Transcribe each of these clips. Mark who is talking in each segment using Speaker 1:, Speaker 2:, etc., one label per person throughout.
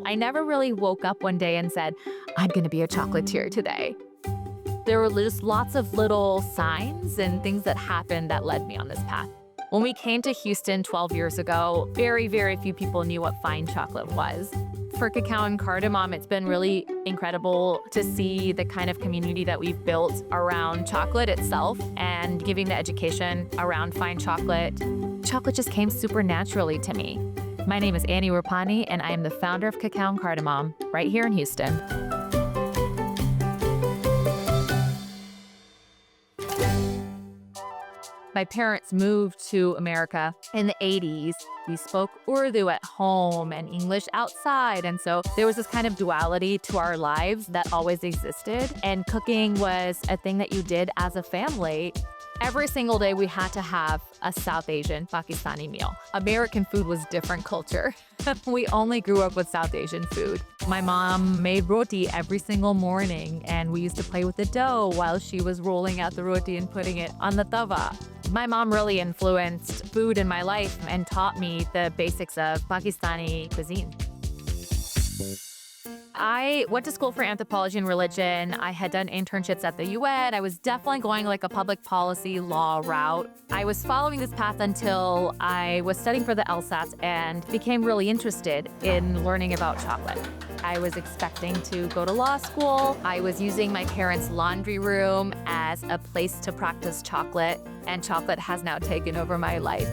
Speaker 1: I never really woke up one day and said, I'm going to be a chocolatier today. There were just lots of little signs and things that happened that led me on this path. When we came to Houston 12 years ago, very, very few people knew what fine chocolate was. For Cacao and Cardamom, it's been really incredible to see the kind of community that we've built around chocolate itself and giving the education around fine chocolate. Chocolate just came super naturally to me. My name is Annie Rupani, and I am the founder of Cacao and Cardamom right here in Houston. My parents moved to America in the 80s. We spoke Urdu at home and English outside. And so there was this kind of duality to our lives that always existed. And cooking was a thing that you did as a family. Every single day we had to have a South Asian, Pakistani meal. American food was different culture. We only grew up with South Asian food. My mom made roti every single morning, and we used to play with the dough while she was rolling out the roti and putting it on the tawa. My mom really influenced food in my life and taught me the basics of Pakistani cuisine. I went to school for anthropology and religion. I had done internships at the UN. I was definitely going like a public policy law route. I was following this path until I was studying for the LSATs and became really interested in learning about chocolate. I was expecting to go to law school. I was using my parents' laundry room as a place to practice chocolate, and chocolate has now taken over my life.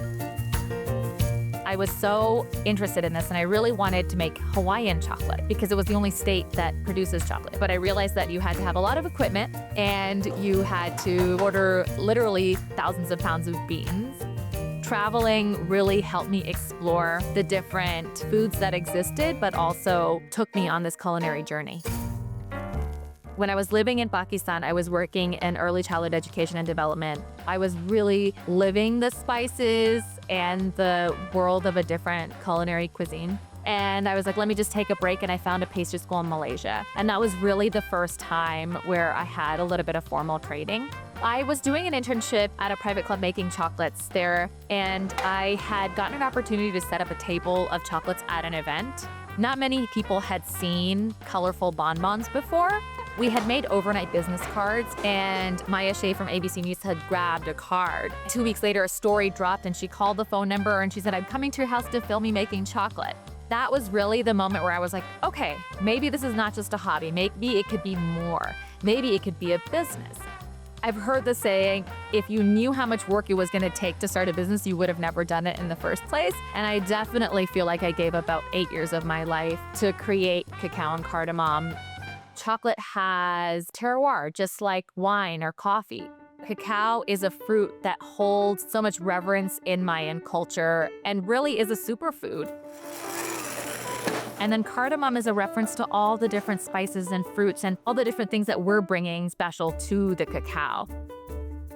Speaker 1: I was so interested in this, and I really wanted to make Hawaiian chocolate because it was the only state that produces chocolate. But I realized that you had to have a lot of equipment, and you had to order literally thousands of pounds of beans. Traveling really helped me explore the different foods that existed, but also took me on this culinary journey. When I was living in Pakistan, I was working in early childhood education and development. I was really living the spices and the world of a different culinary cuisine. And I was like, let me just take a break, and I found a pastry school in Malaysia. And that was really the first time where I had a little bit of formal training. I was doing an internship at a private club making chocolates there, and I had gotten an opportunity to set up a table of chocolates at an event. Not many people had seen colorful bonbons before. We had made overnight business cards, and Maya Shea from ABC News had grabbed a card. 2 weeks later, a story dropped, and she called the phone number, and she said, I'm coming to your house to film me making chocolate. That was really the moment where I was like, okay, maybe this is not just a hobby. Maybe it could be more. Maybe it could be a business. I've heard the saying, if you knew how much work it was going to take to start a business, you would have never done it in the first place. And I definitely feel like I gave about 8 years of my life to create Cacao and Cardamom. Chocolate has terroir, just like wine or coffee. Cacao is a fruit that holds so much reverence in Mayan culture and really is a superfood. And then cardamom is a reference to all the different spices and fruits and all the different things that we're bringing special to the cacao.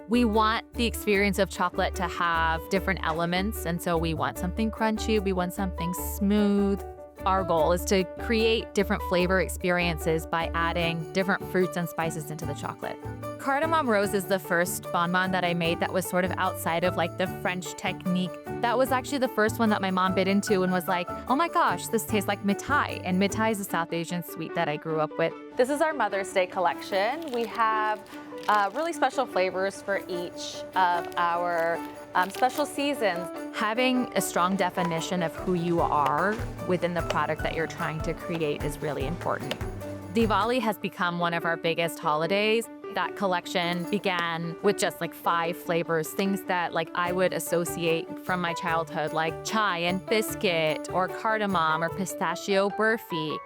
Speaker 1: We want the experience of chocolate to have different elements, and so we want something crunchy, we want something smooth. Our goal is to create different flavor experiences by adding different fruits and spices into the chocolate. Cardamom Rose is the first bonbon that I made that was sort of outside of like the French technique. That was actually the first one that my mom bit into and was like, oh my gosh, this tastes like mithai. And mithai is a South Asian sweet that I grew up with. This is our Mother's Day collection. We have really special flavors for each of our special seasons. Having a strong definition of who you are within the product that you're trying to create is really important. Diwali has become one of our biggest holidays. That collection began with just like 5 flavors, things that like I would associate from my childhood, like chai and biscuit, or cardamom, or pistachio burfi.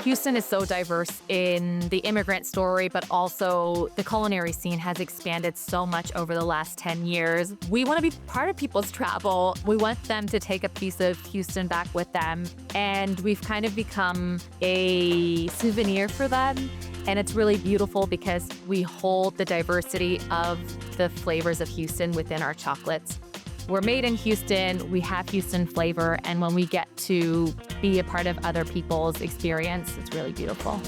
Speaker 1: Houston is so diverse in the immigrant story, but also the culinary scene has expanded so much over the last 10 years. We want to be part of people's travel. We want them to take a piece of Houston back with them, and we've kind of become a souvenir for them. And it's really beautiful because we hold the diversity of the flavors of Houston within our chocolates. We're made in Houston, we have Houston flavor, and when we get to be a part of other people's experience, it's really beautiful.